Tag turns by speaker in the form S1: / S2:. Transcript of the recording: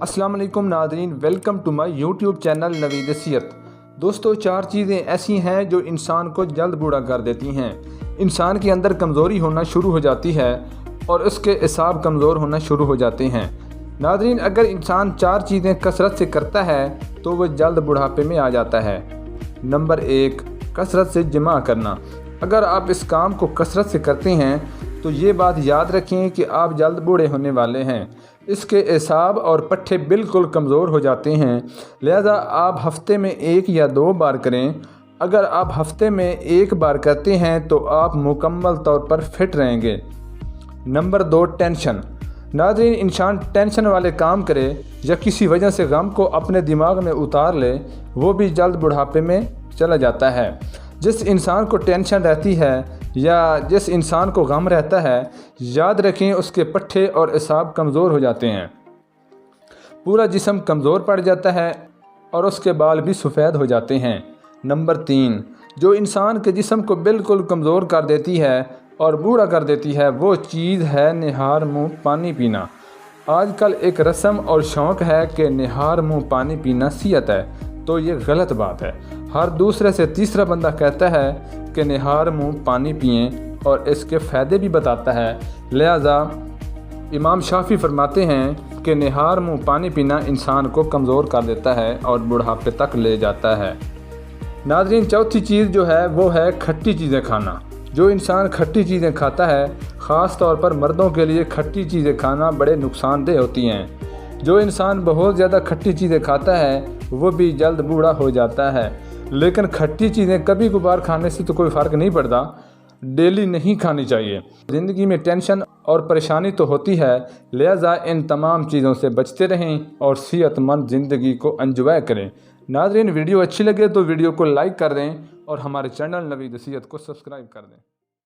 S1: السلام علیکم ناظرین، welcome to my YouTube channel Naveed Sehat. دوستو، 4 چیزیں ایسی ہیں جو انسان کو جلد بوڑھا کر دیتی ہیں۔ انسان کے اندر کمزوری ہونا شروع ہو جاتی ہے اور اس کے اعصاب کمزور ہونا شروع ہو جاتے ہیں۔ ناظرین، اگر انسان 4 چیزیں کثرت سے کرتا ہے تو وہ جلد بڑھاپے میں آ جاتا ہے۔ نمبر 1، کثرت سے جمع کرنا۔ اگر آپ اس کام کو کثرت سے کرتے ہیں تو یہ بات یاد رکھیں کہ آپ جلد بوڑھے ہونے والے ہیں۔ اس کے اعصاب اور پٹھے بالکل کمزور ہو جاتے ہیں، لہذا آپ ہفتے میں 1 یا 2 بار کریں۔ اگر آپ ہفتے میں 1 بار کرتے ہیں تو آپ مکمل طور پر فٹ رہیں گے۔ Number 2، tension. ناظرین، انسان ٹینشن والے کام کرے یا کسی وجہ سے غم کو اپنے دماغ میں اتار لے، وہ بھی جلد بڑھاپے میں چلا جاتا ہے۔ جس انسان کو ٹینشن رہتی ہے یا جس انسان کو غم رہتا ہے، یاد رکھیں اس کے پٹھے اور اعصاب کمزور ہو جاتے ہیں، پورا جسم کمزور پڑ جاتا ہے اور اس کے بال بھی سفید ہو جاتے ہیں۔ نمبر 3، جو انسان کے جسم کو بالکل کمزور کر دیتی ہے اور بوڑھا کر دیتی ہے، وہ چیز ہے نہار منہ پانی پینا۔ آج کل ایک رسم اور شوق ہے کہ نہار منہ پانی پینا صحت ہے، تو یہ غلط بات ہے۔ ہر دوسرے سے تیسرا بندہ کہتا ہے کہ نہار منہ پانی پئیں اور اس کے فائدے بھی بتاتا ہے، لہذا امام شافعی فرماتے ہیں کہ نہار منہ پانی پینا انسان کو کمزور کر دیتا ہے اور بڑھاپے تک لے جاتا ہے۔ ناظرین، چوتھی چیز جو ہے وہ ہے کھٹی چیزیں کھانا۔ جو انسان کھٹی چیزیں کھاتا ہے، خاص طور پر مردوں کے لیے کھٹی چیزیں کھانا بڑے نقصان دہ ہوتی ہیں۔ جو انسان بہت زیادہ کھٹی چیزیں کھاتا ہے وہ بھی جلد بوڑھا ہو جاتا ہے، لیکن کھٹی چیزیں کبھی کبھار کھانے سے تو کوئی فرق نہیں پڑتا، ڈیلی نہیں کھانی چاہیے۔ زندگی میں ٹینشن اور پریشانی تو ہوتی ہے، لہذا ان تمام چیزوں سے بچتے رہیں اور صحت مند زندگی کو انجوائے کریں۔ ناظرین، ویڈیو اچھی لگے تو ویڈیو کو لائک کر دیں اور ہمارے چینل نوید صحت کو سبسکرائب کر دیں۔